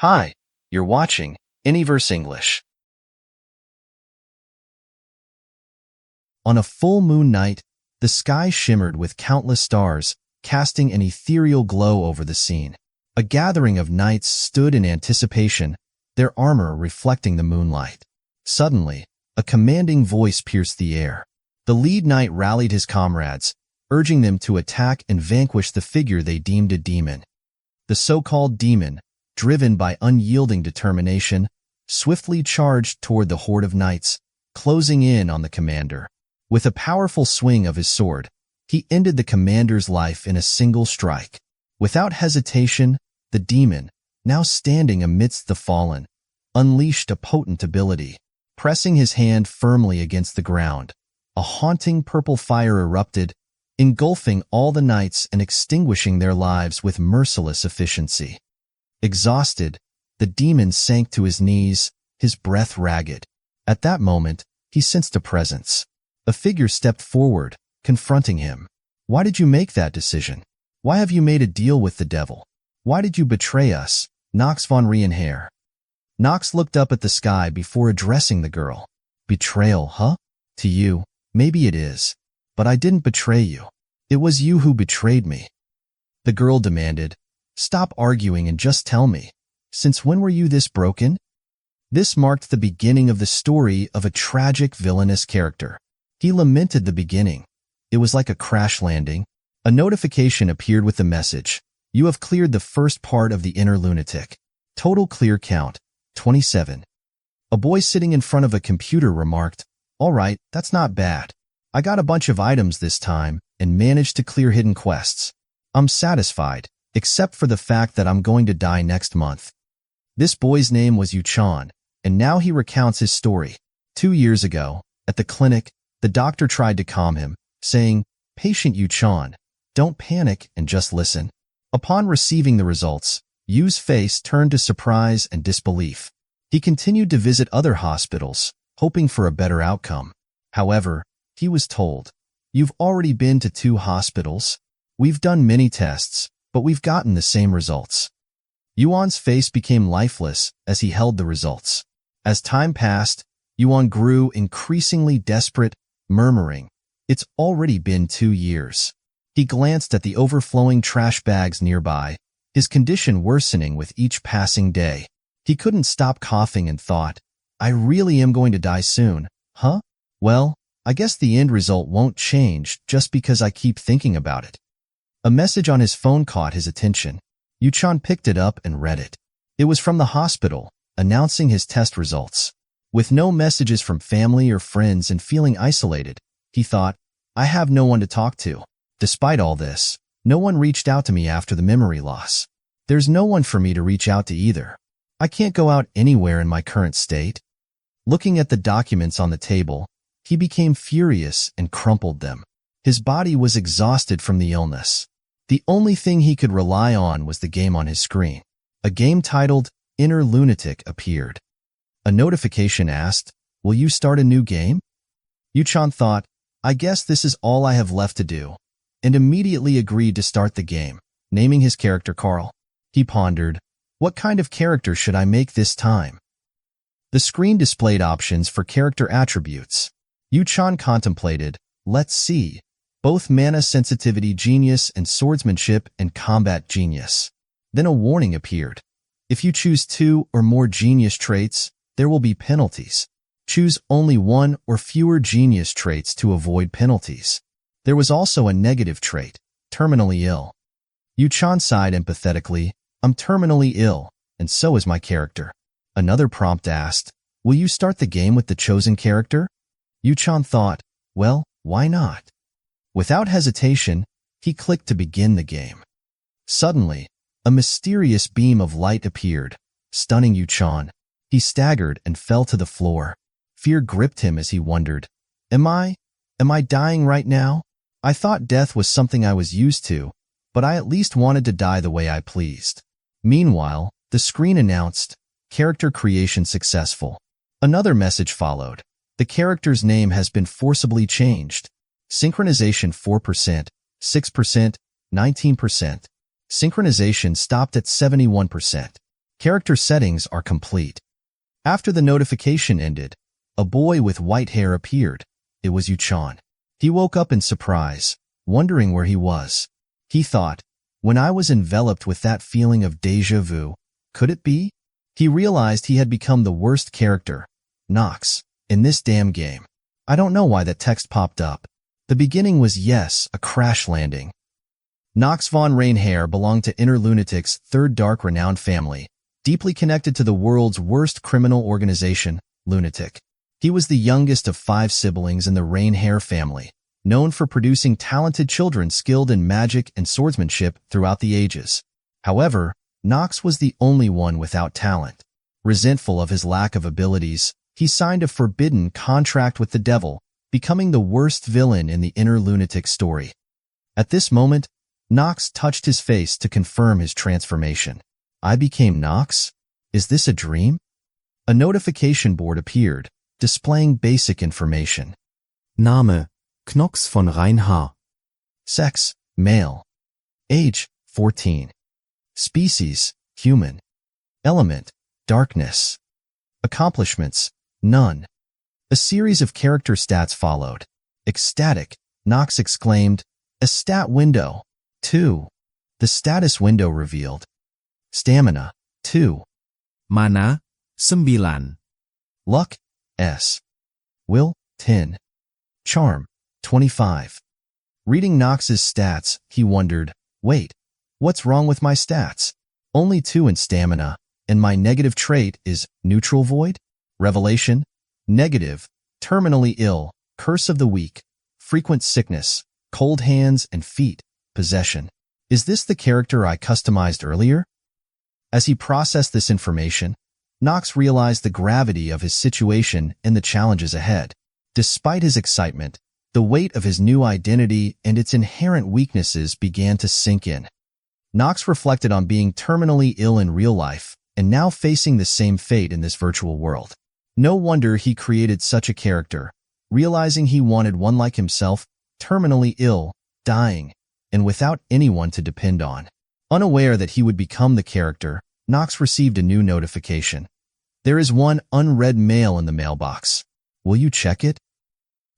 Hi, you're watching AniVerse English. On a full moon night, the sky shimmered with countless stars, casting an ethereal glow over the scene. A gathering of knights stood in anticipation, their armor reflecting the moonlight. Suddenly, a commanding voice pierced the air. The lead knight rallied his comrades, urging them to attack and vanquish the figure they deemed a demon. The so-called demon, driven by unyielding determination, swiftly charged toward the horde of knights, closing in on the commander. With a powerful swing of his sword, he ended the commander's life in a single strike. Without hesitation, the demon, now standing amidst the fallen, unleashed a potent ability. Pressing his hand firmly against the ground, a haunting purple fire erupted, engulfing all the knights and extinguishing their lives with merciless efficiency. Exhausted, the demon sank to his knees, his breath ragged. At that moment, he sensed a presence. A figure stepped forward, confronting him. "Why did you make that decision? Why have you made a deal with the devil? Why did you betray us, Nox von Reinharber?" Nox looked up at the sky before addressing the girl. "Betrayal, huh? To you, maybe it is. But I didn't betray you. It was you who betrayed me." The girl demanded, "Stop arguing and just tell me. Since when were you this broken?" This marked the beginning of the story of a tragic villainous character. He lamented the beginning. It was like a crash landing. A notification appeared with the message, "You have cleared the first part of the inner lunatic. Total clear count, 27. A boy sitting in front of a computer remarked, "All right, that's not bad. I got a bunch of items this time and managed to clear hidden quests. I'm satisfied, except for the fact that I'm going to die next month." This boy's name was Yoo Chan, and now he recounts his story. 2 years ago, at the clinic, the doctor tried to calm him, saying, "Patient Yoo Chan, don't panic and just listen." Upon receiving the results, Yoo's face turned to surprise and disbelief. He continued to visit other hospitals, hoping for a better outcome. However, he was told, "You've already been to 2 hospitals. We've done many tests, but we've gotten the same results." Yuan's face became lifeless as he held the results. As time passed, Yuan grew increasingly desperate, murmuring, "It's already been 2 years." He glanced at the overflowing trash bags nearby, his condition worsening with each passing day. He couldn't stop coughing and thought, "I really am going to die soon, huh? Well, I guess the end result won't change just because I keep thinking about it." A message on his phone caught his attention. Yoo Chan picked it up and read it. It was from the hospital, announcing his test results. With no messages from family or friends and feeling isolated, he thought, "I have no one to talk to." Despite all this, no one reached out to me after the memory loss. There's no one for me to reach out to either. I can't go out anywhere in my current state. Looking at the documents on the table, he became furious and crumpled them. His body was exhausted from the illness. The only thing he could rely on was the game on his screen. A game titled Inner Lunatic appeared. A notification asked, "Will you start a new game?" Yoo Chan thought, "I guess this is all I have left to do," and immediately agreed to start the game, naming his character Carl. He pondered, "What kind of character should I make this time?" The screen displayed options for character attributes. Yoo Chan contemplated, "Let's see, both mana sensitivity genius and swordsmanship and combat genius." Then a warning appeared. If you choose 2 or more genius traits, there will be penalties. Choose only 1 or fewer genius traits to avoid penalties. There was also a negative trait, terminally ill. Yoo Chan sighed empathetically, "I'm terminally ill, and so is my character." Another prompt asked, "Will you start the game with the chosen character?" Yoo Chan thought, "Well, why not?" Without hesitation, he clicked to begin the game. Suddenly, a mysterious beam of light appeared, stunning Yoo Chan. He staggered and fell to the floor. Fear gripped him as he wondered, Am I dying right now? I thought death was something I was used to, but I at least wanted to die the way I pleased." Meanwhile, the screen announced, "Character creation successful." Another message followed. "The character's name has been forcibly changed. Synchronization 4%, 6%, 19%. Synchronization stopped at 71%. Character settings are complete. After the notification ended, a boy with white hair appeared. It was Yoo Chan. He woke up in surprise, wondering where he was. He thought, when I was enveloped with that feeling of déjà vu, could it be? He realized he had become the worst character, Nox, in this damn game. I don't know why that text popped up. The beginning was yes, a crash landing. Nox von Reinharber belonged to Lunatic's third dark renowned family, deeply connected to the world's worst criminal organization, Lunatic. He was the youngest of 5 siblings in the Reinharber family, known for producing talented children skilled in magic and swordsmanship throughout the ages. However, Nox was the only one without talent. Resentful of his lack of abilities, he signed a forbidden contract with the devil, becoming the worst villain in the inner Lunatic story. At this moment, Nox touched his face to confirm his transformation. I became Nox? Is this a dream? A notification board appeared, displaying basic information. Name: Nox von Reinharber. Sex: male. Age: 14. Species: human. Element: darkness. Accomplishments: none. A series of character stats followed. Ecstatic, Nox exclaimed, "A stat window! 2. The status window revealed. Stamina: 2. Mana: 9. Luck: S. Will: 10. Charm: 25. Reading Nox's stats, he wondered, wait, what's wrong with my stats? Only 2 in stamina, and my negative trait is neutral void? Revelation: negative, terminally ill, curse of the weak, frequent sickness, cold hands and feet, possession. Is this the character I customized earlier? As he processed this information, Nox realized the gravity of his situation and the challenges ahead. Despite his excitement, the weight of his new identity and its inherent weaknesses began to sink in. Nox reflected on being terminally ill in real life and now facing the same fate in this virtual world. No wonder he created such a character, realizing he wanted one like himself, terminally ill, dying, and without anyone to depend on. Unaware that he would become the character, Nox received a new notification. There is one unread mail in the mailbox. Will you check it?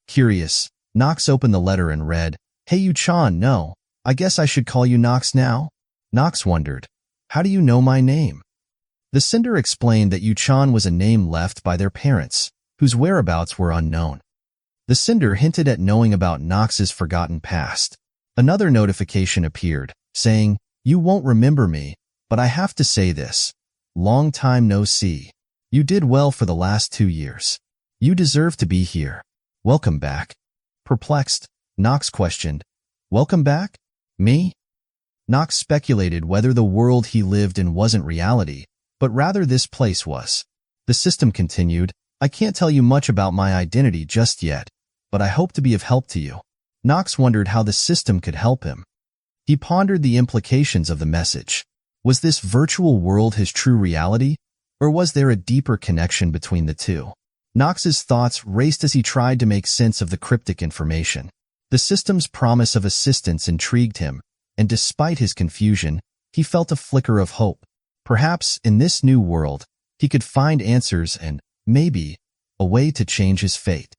Curious, Nox opened the letter and read, Hey Yoo Chan, no, I guess I should call you Nox now? Nox wondered, how do you know my name? The sender explained that Yoo Chan was a name left by their parents, whose whereabouts were unknown. The sender hinted at knowing about Nox's forgotten past. Another notification appeared, saying, You won't remember me, but I have to say this. Long time no see. You did well for the last 2 years. You deserve to be here. Welcome back. Perplexed, Nox questioned, Welcome back? Me? Nox speculated whether the world he lived in wasn't reality, but rather this place was. The system continued, I can't tell you much about my identity just yet, but I hope to be of help to you. Nox wondered how the system could help him. He pondered the implications of the message. Was this virtual world his true reality, or was there a deeper connection between the two? Nox's thoughts raced as he tried to make sense of the cryptic information. The system's promise of assistance intrigued him, and despite his confusion, he felt a flicker of hope. Perhaps, in this new world, he could find answers and, maybe, a way to change his fate.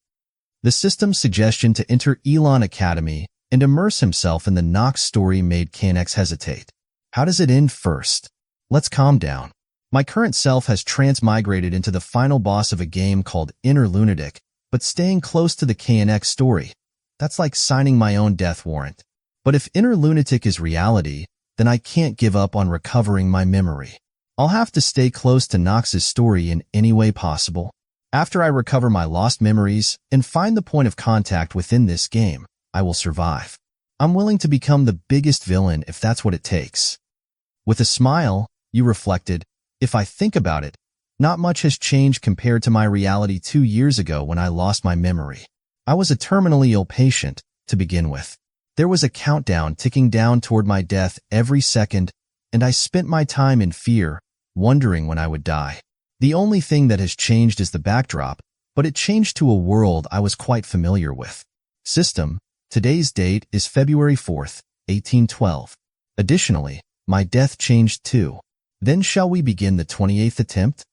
The system's suggestion to enter Elon Academy and immerse himself in the Nox story made Canex hesitate. How does it end first? Let's calm down. My current self has transmigrated into the final boss of a game called Inner Lunatic, but staying close to the KNX story. That's like signing my own death warrant. But if Inner Lunatic is reality, then I can't give up on recovering my memory. I'll have to stay close to Nox's story in any way possible. After I recover my lost memories and find the point of contact within this game, I will survive. I'm willing to become the biggest villain if that's what it takes. With a smile, you reflected, if I think about it, not much has changed compared to my reality 2 years ago when I lost my memory. I was a terminally ill patient, to begin with. There was a countdown ticking down toward my death every second, and I spent my time in fear, wondering when I would die. The only thing that has changed is the backdrop, but it changed to a world I was quite familiar with. System: today's date is February 4th, 1812. Additionally, my death changed too. Then shall we begin the 28th attempt?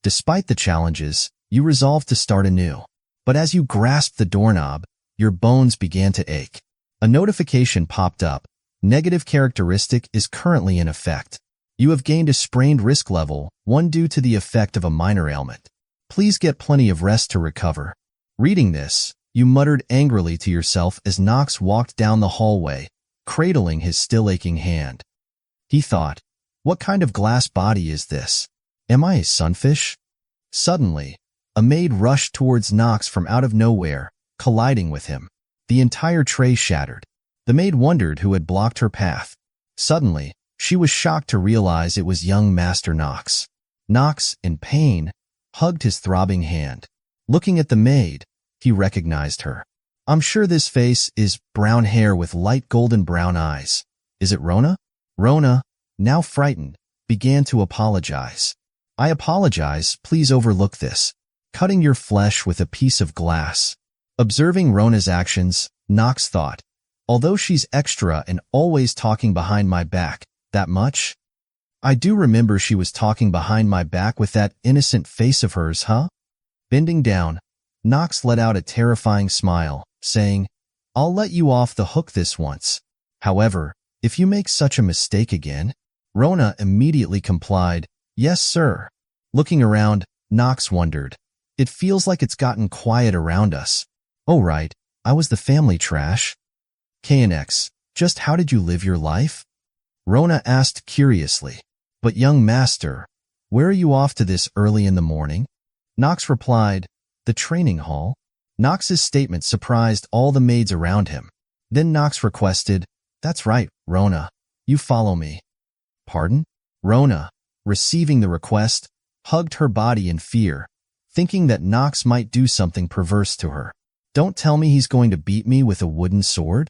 Despite the challenges, you resolved to start anew. But as you grasped the doorknob, your bones began to ache. A notification popped up. Negative characteristic is currently in effect. You have gained a sprained risk level, 1 due to the effect of a minor ailment. Please get plenty of rest to recover. Reading this, you muttered angrily to yourself as Nox walked down the hallway, cradling his still aching hand. He thought, what kind of glass body is this? Am I a sunfish? Suddenly, a maid rushed towards Nox from out of nowhere, colliding with him. The entire tray shattered. The maid wondered who had blocked her path. Suddenly, she was shocked to realize it was young Master Nox. Nox, in pain, hugged his throbbing hand. Looking at the maid, he recognized her. I'm sure this face is brown hair with light golden brown eyes. Is it Rona? Rona, now frightened, began to apologize. I apologize, please overlook this. Cutting your flesh with a piece of glass. Observing Rona's actions, Nox thought, although she's extra and always talking behind my back, that much? I do remember she was talking behind my back with that innocent face of hers, huh? Bending down, Nox let out a terrifying smile, saying, I'll let you off the hook this once. However, if you make such a mistake again, Rona immediately complied, yes, sir. Looking around, Nox wondered, it feels like it's gotten quiet around us. Oh right, I was the family trash. KNX, just how did you live your life? Rona asked curiously. But young master, where are you off to this early in the morning? Nox replied, the training hall. Nox's statement surprised all the maids around him. Then Nox requested, that's right, Rona, you follow me. Pardon? Rona, receiving the request, hugged her body in fear, thinking that Nox might do something perverse to her. Don't tell me he's going to beat me with a wooden sword?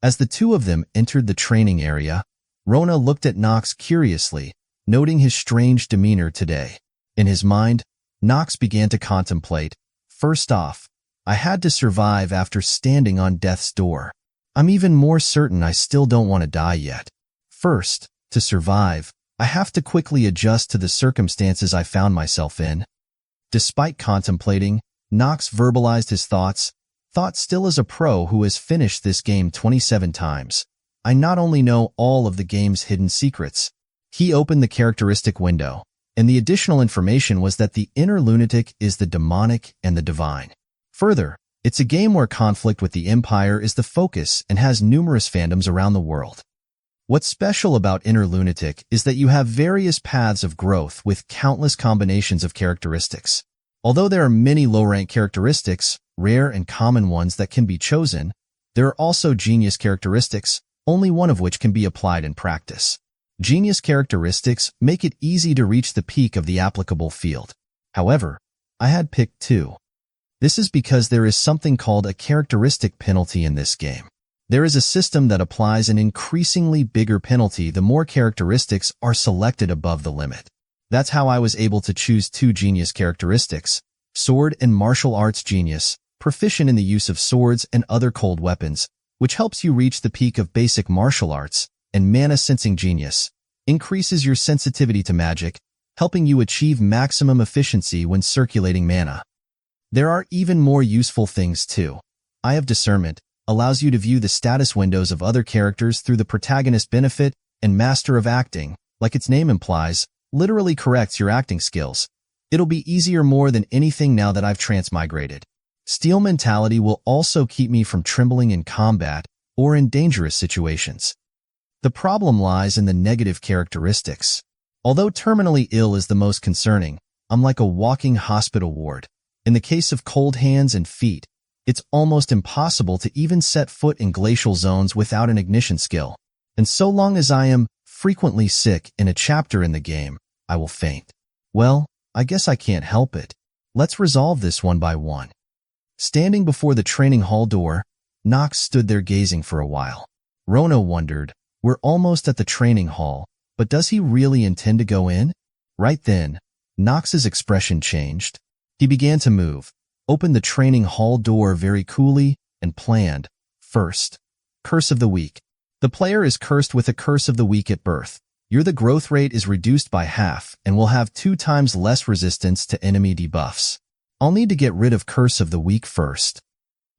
As the two of them entered the training area, Rona looked at Nox curiously, noting his strange demeanor today. In his mind, Nox began to contemplate, first off, I had to survive after standing on death's door. I'm even more certain I still don't want to die yet. First, to survive, I have to quickly adjust to the circumstances I found myself in. Despite contemplating, Nox verbalized his thoughts, thought still as a pro who has finished this game 27 times. I not only know all of the game's hidden secrets. He opened the characteristic window, and the additional information was that the inner lunatic is the demonic and the divine. Further, it's a game where conflict with the Empire is the focus and has numerous fandoms around the world. What's special about inner lunatic is that you have various paths of growth with countless combinations of characteristics. Although there are many low-rank characteristics, rare and common ones that can be chosen, there are also genius characteristics, only one of which can be applied in practice. Genius characteristics make it easy to reach the peak of the applicable field. However, I had picked 2. This is because there is something called a characteristic penalty in this game. There is a system that applies an increasingly bigger penalty the more characteristics are selected above the limit. That's how I was able to choose 2 genius characteristics, sword and martial arts genius, proficient in the use of swords and other cold weapons, which helps you reach the peak of basic martial arts, and mana sensing genius, increases your sensitivity to magic, helping you achieve maximum efficiency when circulating mana. There are even more useful things too. Eye of Discernment allows you to view the status windows of other characters through the protagonist benefit, and Master of Acting, like its name implies, literally corrects your acting skills. It'll be easier more than anything now that I've transmigrated. Steel Mentality will also keep me from trembling in combat or in dangerous situations. The problem lies in the negative characteristics. Although terminally ill is the most concerning, I'm like a walking hospital ward. In the case of cold hands and feet, it's almost impossible to even set foot in glacial zones without an ignition skill. And so long as I am frequently sick in a chapter in the game, I will faint. Well, I guess I can't help it. Let's resolve this one by one. Standing before the training hall door, Nox stood there gazing for a while. Rona wondered, we're almost at the training hall, but does he really intend to go in? Right then, Nox's expression changed. He began to move, opened the training hall door very coolly, and planned. First, Curse of the Week. The player is cursed with a Curse of the Week at birth. Your the growth rate is reduced by half and will have 2 times less resistance to enemy debuffs. I'll need to get rid of Curse of the Week first.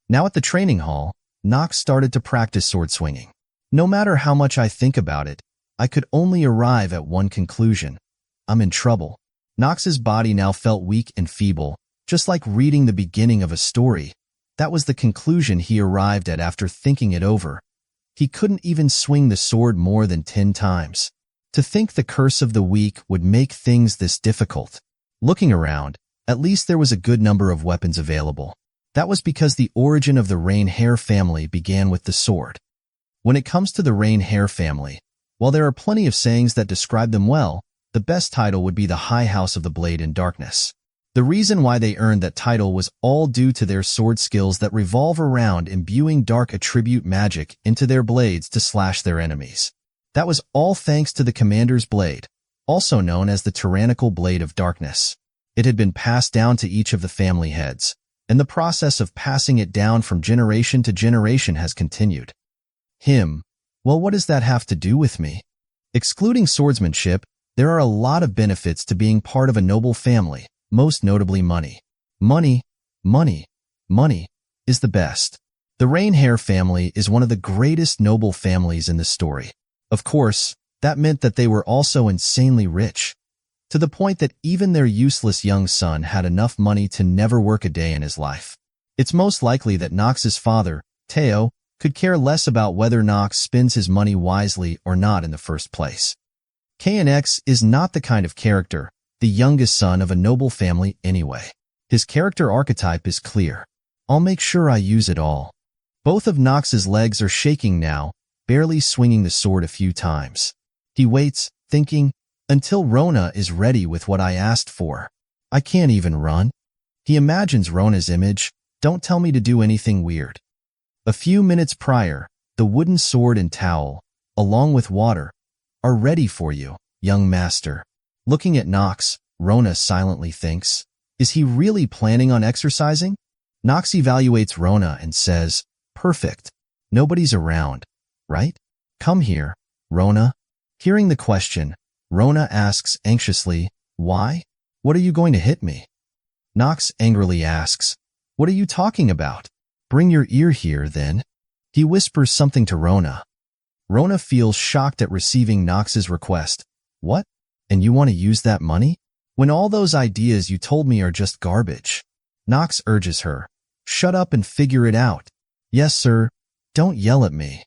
Now at the training hall, Nox started to practice sword swinging. No matter how much I think about it, I could only arrive at one conclusion. I'm in trouble. Nox's body now felt weak and feeble, just like reading the beginning of a story. That was the conclusion he arrived at after thinking it over. He couldn't even swing the sword more than 10 times. To think the Curse of the Week would make things this difficult. Looking around, at least there was a good number of weapons available. That was because the origin of the Reinharber family began with the sword. When it comes to the Reinharber family, while there are plenty of sayings that describe them well, the best title would be the High House of the Blade in Darkness. The reason why they earned that title was all due to their sword skills that revolve around imbuing dark attribute magic into their blades to slash their enemies. That was all thanks to the Commander's Blade, also known as the Tyrannical Blade of Darkness. It had been passed down to each of the family heads, and the process of passing it down from generation to generation has continued. Well, what does that have to do with me? Excluding swordsmanship, there are a lot of benefits to being part of a noble family, most notably money. Money is the best. The Reinharber family is one of the greatest noble families in the story. Of course, that meant that they were also insanely rich, to the point that even their useless young son had enough money to never work a day in his life. It's most likely that Nox's father, Teo, could care less about whether Nox spends his money wisely or not in the first place. KNX is not the kind of character, the youngest son of a noble family anyway. His character archetype is clear. I'll make sure I use it all. Both of Nox's legs are shaking now, barely swinging the sword a few times. He waits, thinking, until Rona is ready with what I asked for. I can't even run. He imagines Rona's image. Don't tell me to do anything weird. A few minutes prior, the wooden sword and towel, along with water, are ready for you, young master. Looking at Nox, Rona silently thinks, is he really planning on exercising? Nox evaluates Rona and says, perfect. Nobody's around, right? Come here, Rona. Hearing the question, Rona asks anxiously, why? What are you going to hit me? Nox angrily asks, what are you talking about? Bring your ear here, then. He whispers something to Rona. Rona feels shocked at receiving Nox's request. What? And you want to use that money? When all those ideas you told me are just garbage. Nox urges her. Shut up and figure it out. Yes, sir. Don't yell at me.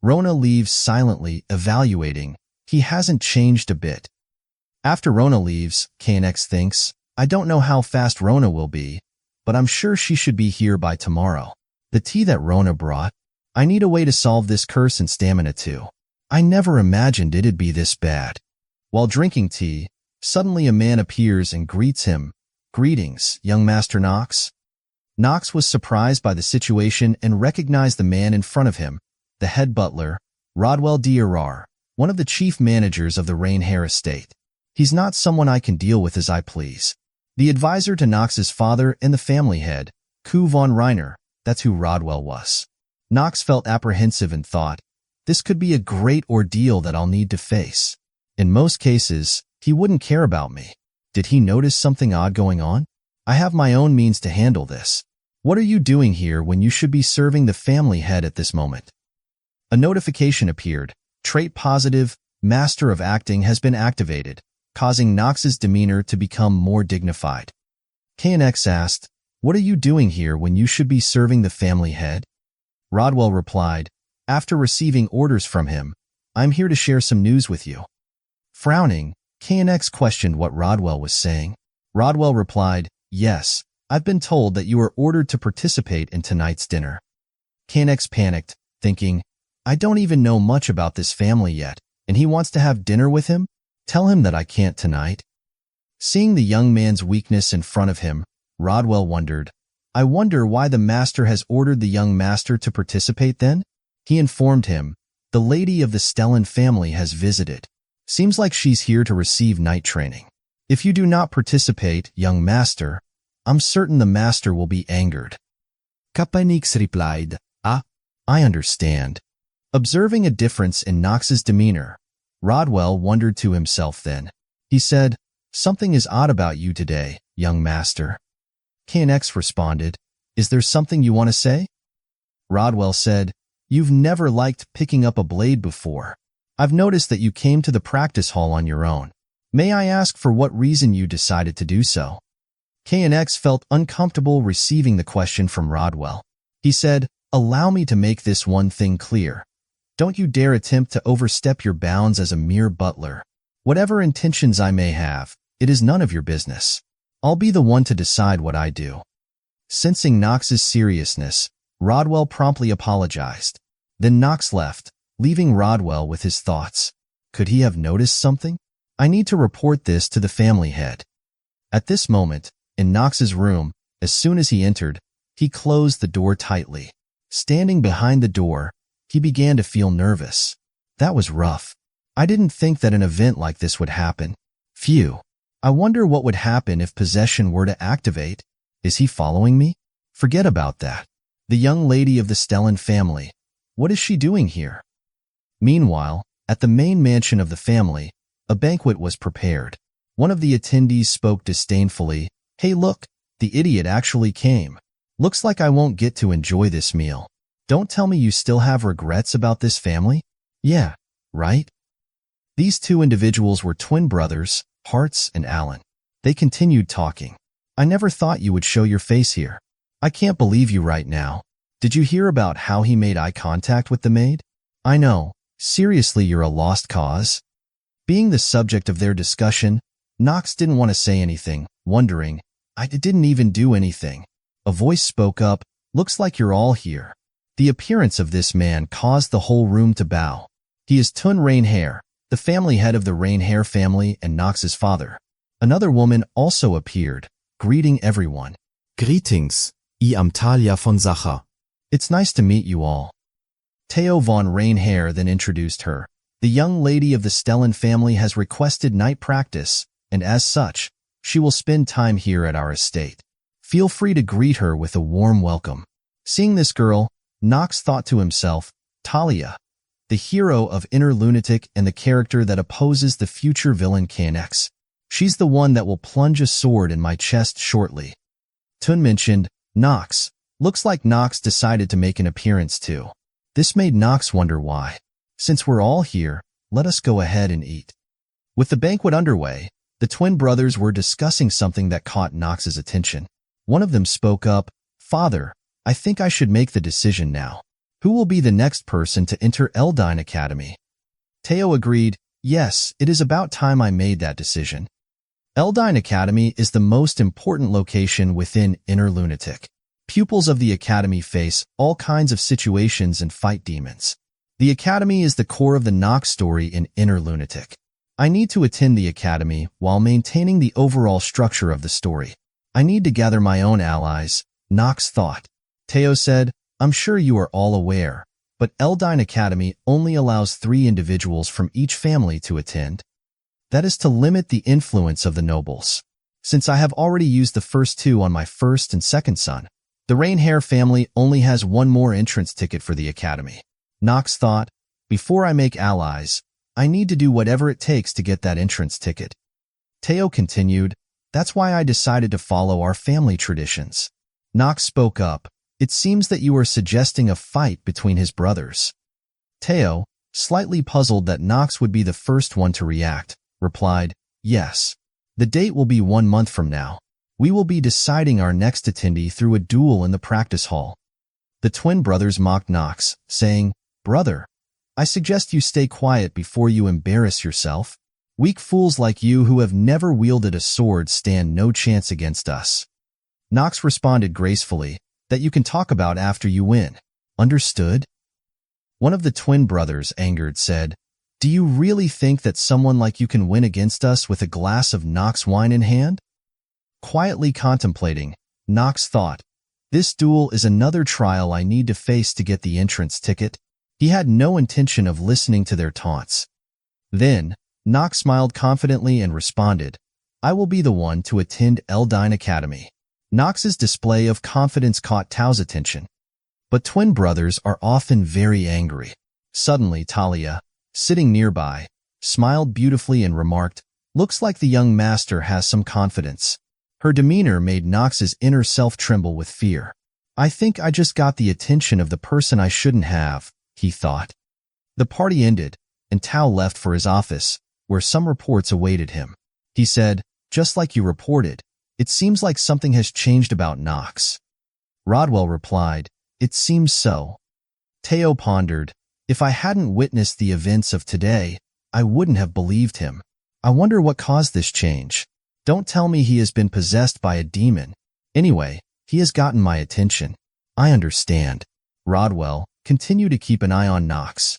Rona leaves silently, evaluating. He hasn't changed a bit. After Rona leaves, KNX thinks, I don't know how fast Rona will be, but I'm sure she should be here by tomorrow. The tea that Rona brought. I need a way to solve this curse and stamina too. I never imagined it'd be this bad. While drinking tea, suddenly a man appears and greets him. Greetings, young Master Nox. Nox was surprised by the situation and recognized the man in front of him, the head butler, Rodwell D'Arar, one of the chief managers of the Reinharber estate. He's not someone I can deal with as I please. The advisor to Nox's father and the family head, Yoo von Reinharber, that's who Rodwell was. Nox felt apprehensive and thought, this could be a great ordeal that I'll need to face. In most cases, he wouldn't care about me. Did he notice something odd going on? I have my own means to handle this. What are you doing here when you should be serving the family head at this moment? A notification appeared. Trait positive, Master of Acting has been activated, causing Nox's demeanor to become more dignified. KNX asked, what are you doing here when you should be serving the family head? Rodwell replied, after receiving orders from him, I'm here to share some news with you. Frowning, KNX questioned what Rodwell was saying. Rodwell replied, yes, I've been told that you are ordered to participate in tonight's dinner. KNX panicked, thinking, I don't even know much about this family yet, and he wants to have dinner with him? Tell him that I can't tonight. Seeing the young man's weakness in front of him, Rodwell wondered, I wonder why the master has ordered the young master to participate then? He informed him, the lady of the Stellan family has visited. Seems like she's here to receive night training. If you do not participate, young master, I'm certain the master will be angered. KNX replied, I understand. Observing a difference in Nox's demeanor, Rodwell wondered to himself then. He said, "Something is odd about you today, young master." KNX responded, "Is there something you want to say?" Rodwell said, "You've never liked picking up a blade before. I've noticed that you came to the practice hall on your own. May I ask for what reason you decided to do so?" KNX felt uncomfortable receiving the question from Rodwell. He said, "Allow me to make this one thing clear. Don't you dare attempt to overstep your bounds as a mere butler. Whatever intentions I may have, it is none of your business. I'll be the one to decide what I do." Sensing Nox's seriousness, Rodwell promptly apologized. Then Nox left, leaving Rodwell with his thoughts. Could he have noticed something? I need to report this to the family head. At this moment, in Nox's room, as soon as he entered, he closed the door tightly. Standing behind the door, he began to feel nervous. That was rough. I didn't think that an event like this would happen. Phew. I wonder what would happen if possession were to activate. Is he following me? Forget about that. The young lady of the Stellan family. What is she doing here? Meanwhile, at the main mansion of the family, a banquet was prepared. One of the attendees spoke disdainfully. "Hey look, the idiot actually came. Looks like I won't get to enjoy this meal. Don't tell me you still have regrets about this family?" "Yeah, right?" These two individuals were twin brothers, Hartz and Alan. They continued talking. "I never thought you would show your face here. I can't believe you right now. Did you hear about how he made eye contact with the maid? I know. Seriously, you're a lost cause." Being the subject of their discussion, Nox didn't want to say anything, wondering, "I didn't even do anything." A voice spoke up, "Looks like you're all here." The appearance of this man caused the whole room to bow. He is Tun Reinharber, the family head of the Reinharber family and Nox's father. Another woman also appeared, greeting everyone. Greetings, I am Talia von Sacher. "It's nice to meet you all." Theo von Reinharber then introduced her. "The young lady of the Stellan family has requested night practice, and as such, she will spend time here at our estate. Feel free to greet her with a warm welcome." Seeing this girl, Nox thought to himself, Talia, the hero of Inner Lunatic and the character that opposes the future villain KNX. She's the one that will plunge a sword in my chest shortly. Tun mentioned, "Nox. Looks like Nox decided to make an appearance too." This made Nox wonder why. "Since we're all here, let us go ahead and eat." With the banquet underway, the twin brothers were discussing something that caught Nox's attention. One of them spoke up, "Father, I think I should make the decision now. Who will be the next person to enter Eldine Academy?" Theo agreed, "Yes, it is about time I made that decision." Eldine Academy is the most important location within Inner Lunatic. Pupils of the Academy face all kinds of situations and fight demons. The Academy is the core of the Nox story in Inner Lunatic. I need to attend the Academy while maintaining the overall structure of the story. I need to gather my own allies, Nox thought. Theo said, "I'm sure you are all aware, but Eldine Academy only allows 3 individuals from each family to attend. That is to limit the influence of the nobles. Since I have already used the first 2 on my first and second son, the Reinharber family only has 1 more entrance ticket for the Academy." Nox thought, "Before I make allies, I need to do whatever it takes to get that entrance ticket." Theo continued, "That's why I decided to follow our family traditions." Nox spoke up, "It seems that you are suggesting a fight between his brothers." Theo, slightly puzzled that Nox would be the first one to react, replied, "Yes. The date will be 1 month from now. We will be deciding our next attendee through a duel in the practice hall." The twin brothers mocked Nox, saying, "Brother, I suggest you stay quiet before you embarrass yourself. Weak fools like you who have never wielded a sword stand no chance against us." Nox responded gracefully, "That you can talk about after you win. Understood?" One of the twin brothers, angered, said, "Do you really think that someone like you can win against us with a glass of Nox wine in hand?" Quietly contemplating, Nox thought, "This duel is another trial I need to face to get the entrance ticket." He had no intention of listening to their taunts. Then, Nox smiled confidently and responded, "I will be the one to attend Eldine Academy." Nox's display of confidence caught Tao's attention. But twin brothers are often very angry. Suddenly Talia, sitting nearby, smiled beautifully and remarked, "Looks like the young master has some confidence." Her demeanor made Nox's inner self tremble with fear. "I think I just got the attention of the person I shouldn't have," he thought. The party ended, and Tao left for his office, where some reports awaited him. He said, "Just like you reported, it seems like something has changed about Nox." Rodwell replied, "It seems so." Tao pondered, "If I hadn't witnessed the events of today, I wouldn't have believed him. I wonder what caused this change. Don't tell me he has been possessed by a demon. Anyway, he has gotten my attention. I understand." Rodwell continued to keep an eye on Nox.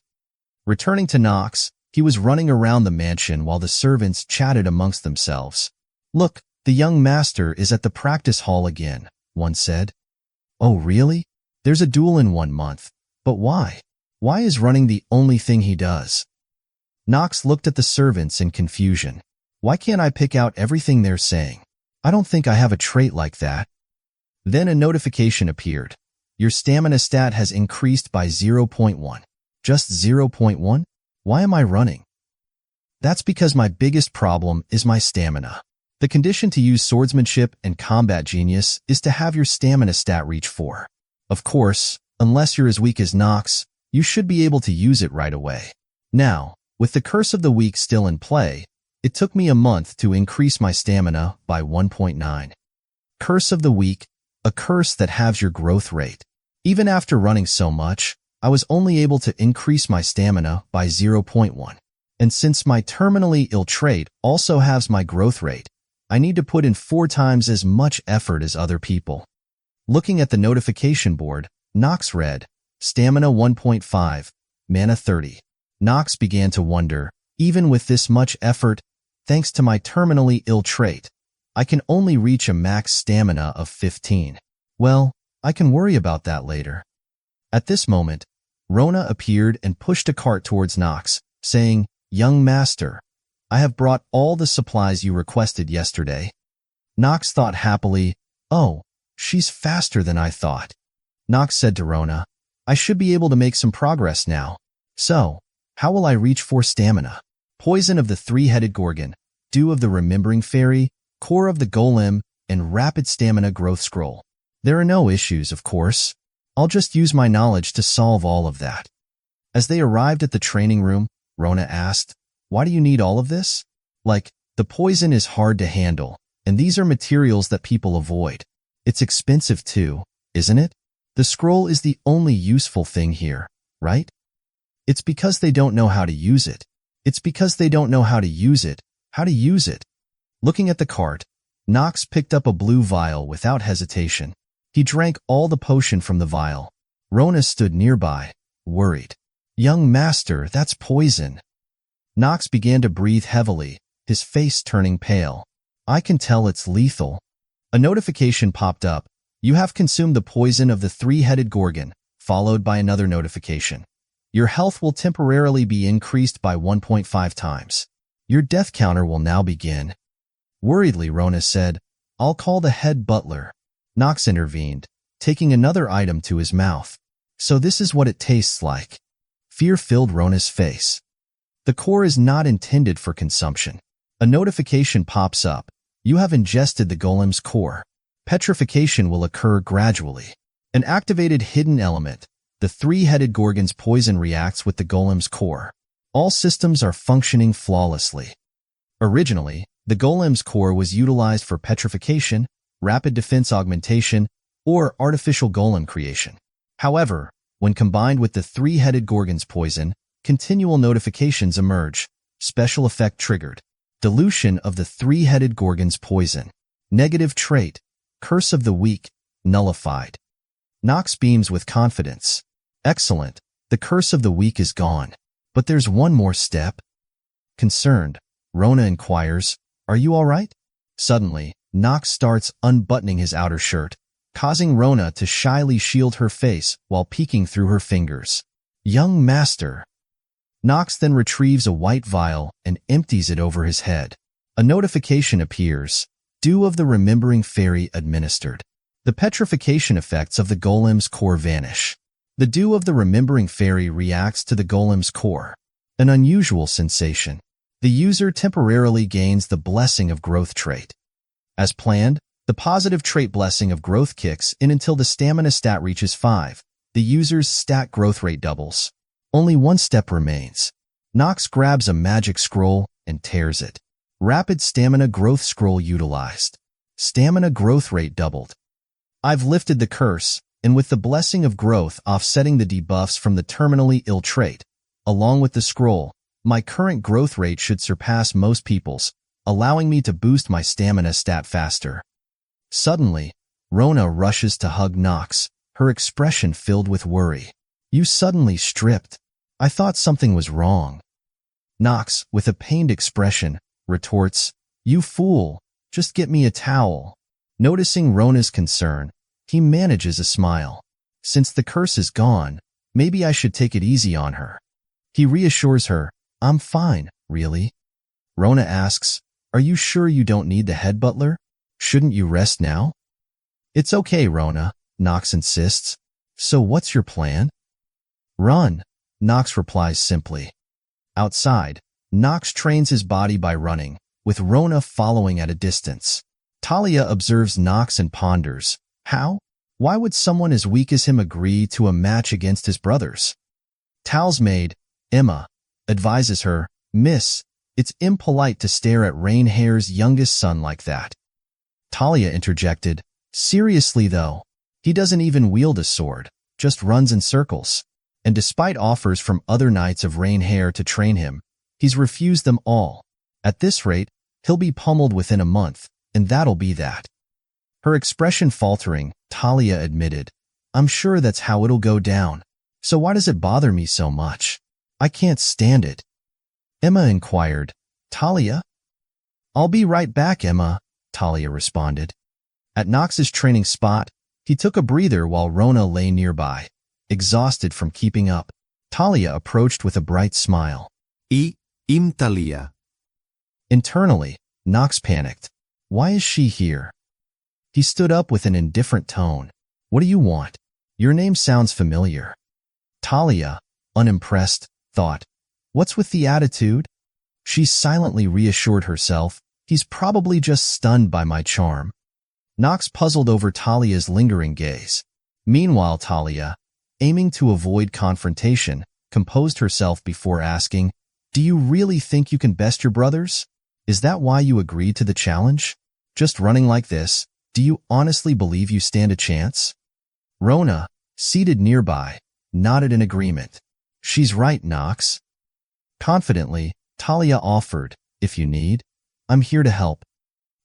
Returning to Nox, he was running around the mansion while the servants chatted amongst themselves. "Look, the young master is at the practice hall again," one said. "Oh, really? There's a duel in 1 month. But why? Why is running the only thing he does?" Nox looked at the servants in confusion. "Why can't I pick out everything they're saying? I don't think I have a trait like that." Then a notification appeared. "Your stamina stat has increased by 0.1. Just 0.1? Why am I running?" "That's because my biggest problem is my stamina. The condition to use swordsmanship and combat genius is to have your stamina stat reach 4. Of course, unless you're as weak as Nox, you should be able to use it right away. Now, with the Curse of the Week still in play, it took me a month to increase my stamina by 1.9. Curse of the Week, a curse that halves your growth rate. Even after running so much, I was only able to increase my stamina by 0.1. And since my terminally ill trait also halves my growth rate, I need to put in 4 times as much effort as other people." Looking at the notification board, Nox read, "Stamina 1.5, mana 30. Nox began to wonder, even with this much effort, thanks to my terminally ill trait, I can only reach a max stamina of 15. Well, I can worry about that later." At this moment, Rona appeared and pushed a cart towards Nox, saying, "Young master, I have brought all the supplies you requested yesterday." Nox thought happily, "Oh, she's faster than I thought." Nox said to Rona, "I should be able to make some progress now. So, how will I reach 4 stamina? Poison of the 3-headed Gorgon, Dew of the Remembering Fairy, Core of the Golem, and Rapid Stamina Growth Scroll. There are no issues, of course. I'll just use my knowledge to solve all of that." As they arrived at the training room, Rona asked, "Why do you need all of this? Like, the poison is hard to handle, and these are materials that people avoid. It's expensive too, isn't it? The scroll is the only useful thing here, right?" "It's because they don't know how to use it. It's because they don't know how to use it. How to use it." Looking at the cart, Nox picked up a blue vial without hesitation. He drank all the potion from the vial. Rona stood nearby, worried. "Young master, that's poison." Nox began to breathe heavily, his face turning pale. "I can tell it's lethal." A notification popped up. "You have consumed the poison of the 3-headed Gorgon," followed by another notification. "Your health will temporarily be increased by 1.5 times. Your death counter will now begin." Worriedly, Rona said, "I'll call the head butler." Nox intervened, taking another item to his mouth. "So this is what it tastes like." Fear filled Rona's face. "The core is not intended for consumption." A notification pops up. "You have ingested the golem's core. Petrification will occur gradually." An activated hidden element. The 3-headed Gorgon's poison reacts with the golem's core. All systems are functioning flawlessly. Originally, the golem's core was utilized for petrification, rapid defense augmentation, or artificial golem creation. However, when combined with the 3-headed Gorgon's poison, continual notifications emerge. Special effect triggered. Dilution of the 3-headed Gorgon's poison. Negative trait. Curse of the Week. Nullified. Nox beams with confidence. "Excellent. The Curse of the Week is gone. But there's one more step." Concerned, Rona inquires, "Are you all right?" Suddenly, Nox starts unbuttoning his outer shirt, causing Rona to shyly shield her face while peeking through her fingers. "Young master." Nox then retrieves a white vial and empties it over his head. A notification appears. Dew of the Remembering Fairy administered. The petrification effects of the golem's core vanish. The Dew of the Remembering Fairy reacts to the golem's core. An unusual sensation. the user temporarily gains the blessing of growth trait. As planned, the positive trait blessing of growth kicks in until the stamina stat reaches 5. The user's stat growth rate doubles. Only one step remains. Nox grabs a magic scroll and tears it. Rapid stamina growth scroll utilized. Stamina growth rate doubled. I've lifted the curse, and with the blessing of growth offsetting the debuffs from the terminally ill trait, along with the scroll, my current growth rate should surpass most people's, allowing me to boost my stamina stat faster. Suddenly, Rona rushes to hug Nox, her expression filled with worry. You suddenly stripped. I thought something was wrong. Nox, with a pained expression, retorts, You fool, just get me a towel. Noticing Rona's concern, he manages a smile. Since the curse is gone, maybe I should take it easy on her. He reassures her, I'm fine, really. Rona asks, Are you sure you don't need the head butler? Shouldn't you rest now? It's okay, Rona, Nox insists. So what's your plan? Run, Nox replies simply. Outside, Nox trains his body by running, with Rona following at a distance. Talia observes Nox and ponders, How? Why would someone as weak as him agree to a match against his brothers? Tal's maid, Emma, advises her, Miss, it's impolite to stare at Reinhair's youngest son like that. Talia interjected, Seriously though, he doesn't even wield a sword, just runs in circles. And despite offers from other knights of Reinhair to train him, he's refused them all. At this rate, he'll be pummeled within a month, and that'll be that. Her expression faltering, Talia admitted, I'm sure that's how it'll go down. So why does it bother me so much? I can't stand it. Emma inquired, Talia? I'll be right back, Emma, Talia responded. At Nox's training spot, he took a breather while Rona lay nearby, exhausted from keeping up. Talia approached with a bright smile. Im Talia. Internally, Nox panicked. Why is she here? He stood up with an indifferent tone. What do you want? Your name sounds familiar. Talia, unimpressed, thought, What's with the attitude? She silently reassured herself, He's probably just stunned by my charm. Nox puzzled over Talia's lingering gaze. Meanwhile, Talia, aiming to avoid confrontation, composed herself before asking, Do you really think you can best your brothers? Is that why you agreed to the challenge? Just running like this, do you honestly believe you stand a chance? Rona, seated nearby, nodded in agreement. She's right, Nox. Confidently, Talia offered, If you need, I'm here to help.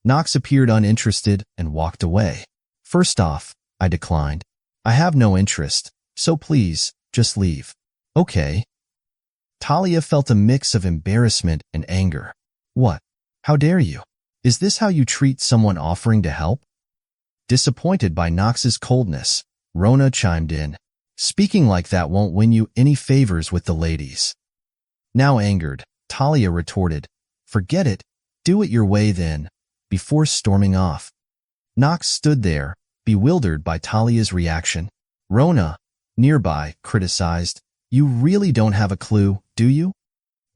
Nox appeared uninterested and walked away. First off, I declined. I have no interest, so please, just leave. Okay. Talia felt a mix of embarrassment and anger. What? How dare you? Is this how you treat someone offering to help? Disappointed by Nox's coldness, Rona chimed in. Speaking like that won't win you any favors with the ladies. Now angered, Talia retorted, Forget it, do it your way then, before storming off. Nox stood there, bewildered by Talia's reaction. Rona, nearby, criticized, You really don't have a clue, do you?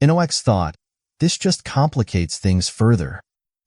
Nox thought, This just complicates things further.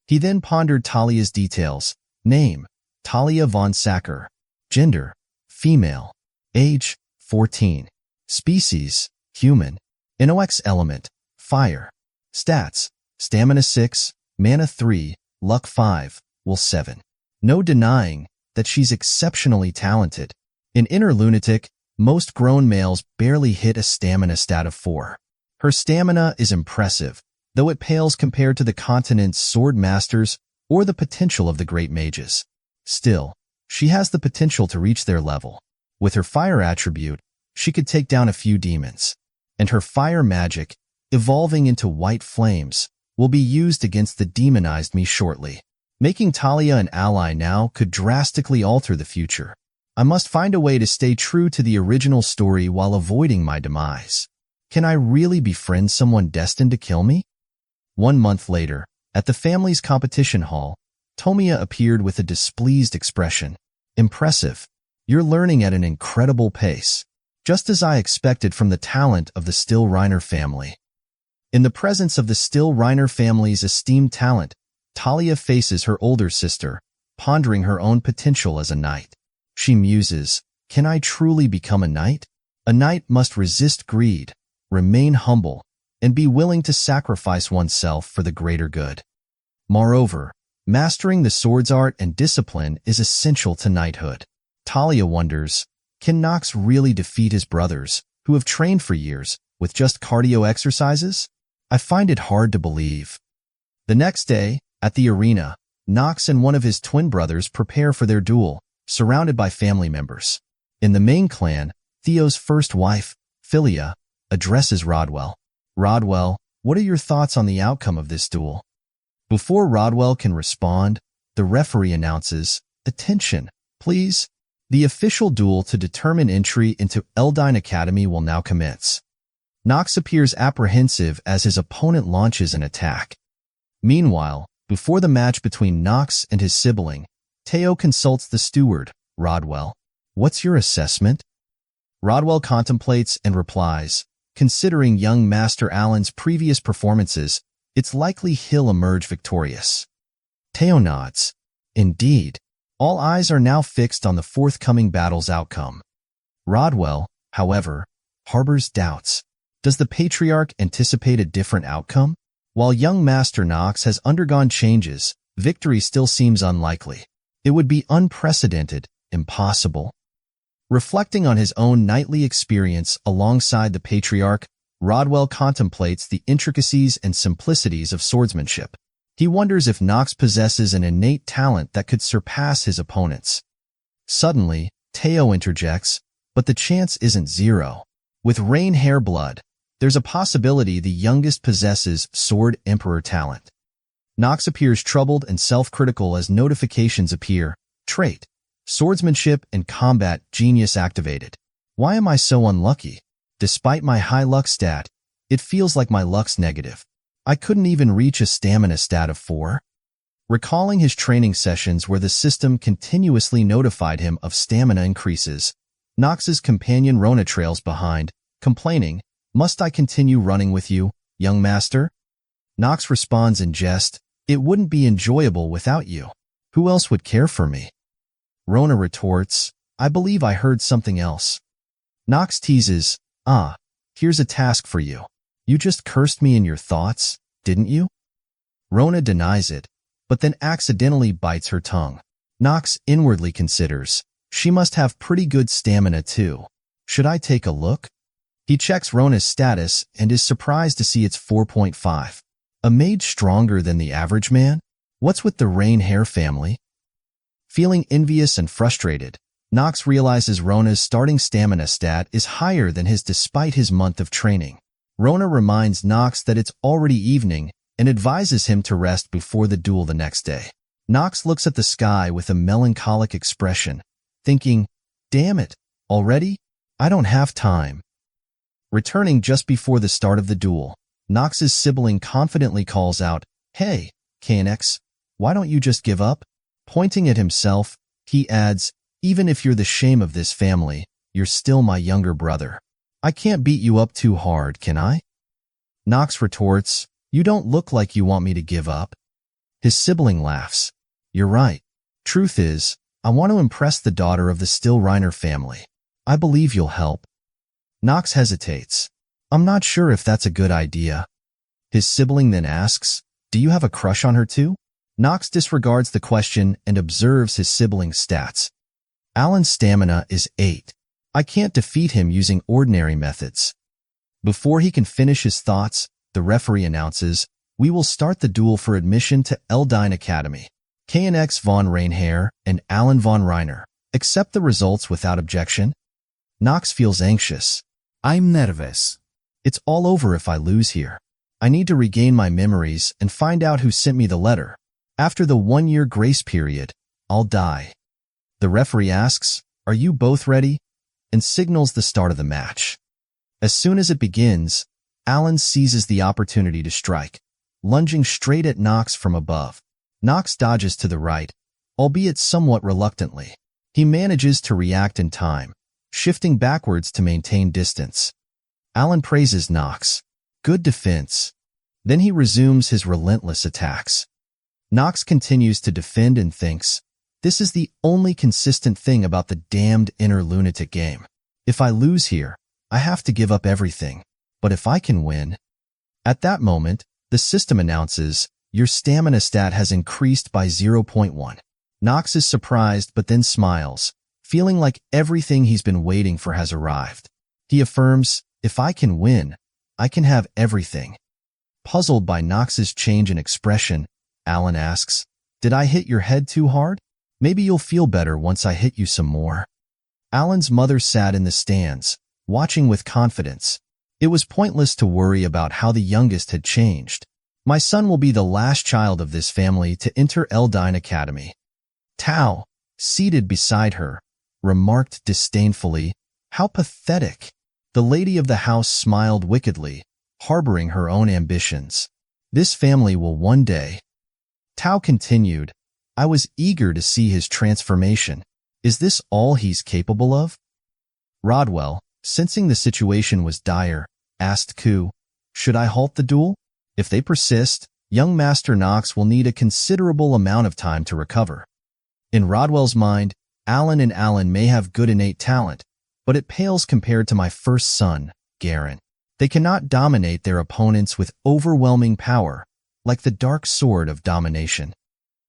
He then pondered Talia's details. Name, Talia von Sacker. Gender, female. Age, 14. Species, human. Nox element, fire. Stats, stamina 6, mana 3, luck 5, will 7. No denying that she's exceptionally talented. In Inner Lunatic, most grown males barely hit a stamina stat of 4. Her stamina is impressive, though it pales compared to the continent's sword masters or the potential of the great mages. Still, she has the potential to reach their level. With her fire attribute, she could take down a few demons. And her fire magic, evolving into white flames, will be used against the demonized me shortly. Making Talia an ally now could drastically alter the future. I must find a way to stay true to the original story while avoiding my demise. Can I really befriend someone destined to kill me? 1 month later, at the family's competition hall, Tomiya appeared with a displeased expression. Impressive. You're learning at an incredible pace. Just as I expected from the talent of the Still Reiner family. In the presence of the still Reiner family's esteemed talent, Talia faces her older sister, pondering her own potential as a knight. She muses, "Can I truly become a knight? A knight must resist greed, remain humble, and be willing to sacrifice oneself for the greater good." Moreover, mastering the sword's art and discipline is essential to knighthood. Talia wonders, can Nox really defeat his brothers, who have trained for years, with just cardio exercises? I find it hard to believe. The next day, at the arena, Nox and one of his twin brothers prepare for their duel, surrounded by family members. In the main clan, Theo's first wife, Philia, addresses Rodwell. "Rodwell, what are your thoughts on the outcome of this duel?" Before Rodwell can respond, the referee announces, "Attention, please. The official duel to determine entry into Eldine Academy will now commence." Nox appears apprehensive as his opponent launches an attack. Meanwhile, before the match between Nox and his sibling, Teo consults the steward, Rodwell. "What's your assessment?" Rodwell contemplates and replies, "Considering young Master Allen's previous performances, it's likely he'll emerge victorious." Teo nods. Indeed. All eyes are now fixed on the forthcoming battle's outcome. Rodwell, however, harbors doubts. Does the Patriarch anticipate a different outcome? While young Master Nox has undergone changes, victory still seems unlikely. It would be unprecedented, impossible. Reflecting on his own knightly experience alongside the Patriarch, Rodwell contemplates the intricacies and simplicities of swordsmanship. He wonders if Nox possesses an innate talent that could surpass his opponents. Suddenly, Teo interjects, "But the chance isn't zero. With Rain Hair blood, there's a possibility the youngest possesses Sword Emperor talent." Nox appears troubled and self-critical as notifications appear. Trait: Swordsmanship and Combat Genius activated. Why am I so unlucky? Despite my high luck stat, it feels like my luck's negative. I couldn't even reach a stamina stat of 4. Recalling his training sessions where the system continuously notified him of stamina increases, Nox's companion Rona trails behind, complaining, "Must I continue running with you, young master?" Nox responds in jest, "It wouldn't be enjoyable without you. Who else would care for me?" Rona retorts, "I believe I heard something else." Nox teases, "Here's a task for you. You just cursed me in your thoughts, didn't you?" Rona denies it, but then accidentally bites her tongue. Nox inwardly considers, she must have pretty good stamina too. Should I take a look? He checks Rona's status and is surprised to see it's 4.5. A mage stronger than the average man? What's with the Rain Hair family? Feeling envious and frustrated, Nox realizes Rona's starting stamina stat is higher than his despite his month of training. Rona reminds Nox that it's already evening and advises him to rest before the duel the next day. Nox looks at the sky with a melancholic expression, thinking, "Damn it, already? I don't have time." Returning just before the start of the duel, Nox's sibling confidently calls out, "Hey, KNX, why don't you just give up?" Pointing at himself, he adds, "Even if you're the shame of this family, you're still my younger brother. I can't beat you up too hard, can I?" Nox retorts, "You don't look like you want me to give up." His sibling laughs. "You're right. Truth is, I want to impress the daughter of the still Reiner family. I believe you'll help." Nox hesitates. "I'm not sure if that's a good idea." His sibling then asks, "Do you have a crush on her too?" Nox disregards the question and observes his sibling's stats. Allen's stamina is 8. I can't defeat him using ordinary methods. Before he can finish his thoughts, the referee announces, "We will start the duel for admission to Eldine Academy. KNX von Reinharber and Allen von Reiner. Accept the results without objection." Nox feels anxious. I'm nervous. It's all over if I lose here. I need to regain my memories and find out who sent me the letter. After the 1-year grace period, I'll die. The referee asks, "Are you both ready?" and signals the start of the match. As soon as it begins, Allen seizes the opportunity to strike, lunging straight at Nox from above. Nox dodges to the right, albeit somewhat reluctantly. He manages to react in time, shifting backwards to maintain distance. Allen praises Nox. "Good defense. Then he resumes his relentless attacks. Nox continues to defend and thinks, this is the only consistent thing about the damned inner lunatic game. If I lose here, I have to give up everything. But if I can win... At that moment, the system announces, your stamina stat has increased by 0.1. Nox is surprised but then smiles, feeling like everything he's been waiting for has arrived. He affirms, if I can win, I can have everything. Puzzled by Nox's change in expression, Alan asks, did I hit your head too hard? Maybe you'll feel better once I hit you some more. Alan's mother sat in the stands, watching with confidence. It was pointless to worry about how the youngest had changed. My son will be the last child of this family to enter Eldine Academy. Tao, seated beside her, remarked disdainfully, how pathetic. The lady of the house smiled wickedly, harboring her own ambitions. This family will one day. Tao continued, I was eager to see his transformation. Is this all he's capable of? Rodwell, sensing the situation was dire, asked Ku, should I halt the duel? If they persist, young Master Nox will need a considerable amount of time to recover. In Rodwell's mind, Alan may have good innate talent, but it pales compared to my first son, Garen. They cannot dominate their opponents with overwhelming power, like the dark sword of domination.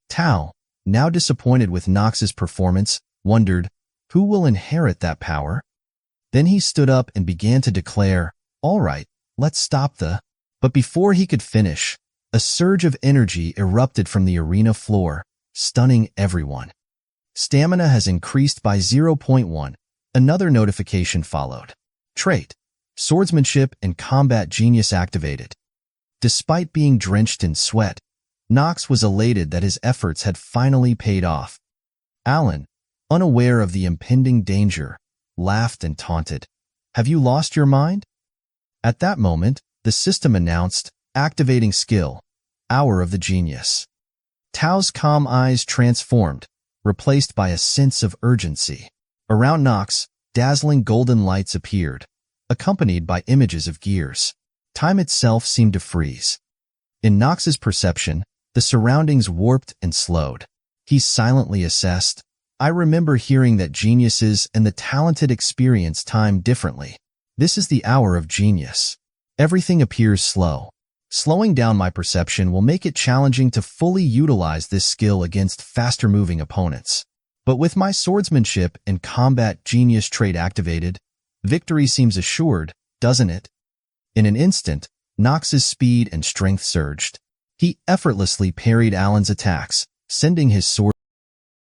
Tao, now disappointed with Nox's performance, wondered, who will inherit that power? Then he stood up and began to declare, all right, let's stop the... But before he could finish, a surge of energy erupted from the arena floor, stunning everyone. Stamina has increased by 0.1. Another notification followed. Trait: Swordsmanship and Combat Genius activated. Despite being drenched in sweat, Nox was elated that his efforts had finally paid off. Alan, unaware of the impending danger, laughed and taunted. Have you lost your mind? At that moment, the system announced, activating skill, Hour of the Genius. Tao's calm eyes transformed, replaced by a sense of urgency. Around Nox, dazzling golden lights appeared, accompanied by images of gears. Time itself seemed to freeze. In Nox's perception, the surroundings warped and slowed. He silently assessed, I remember hearing that geniuses and the talented experience time differently. This is the hour of genius. Everything appears slow. Slowing down my perception will make it challenging to fully utilize this skill against faster-moving opponents. But with my swordsmanship and combat genius trait activated, victory seems assured, doesn't it? In an instant, Nox's speed and strength surged. He effortlessly parried Alan's attacks, sending his sword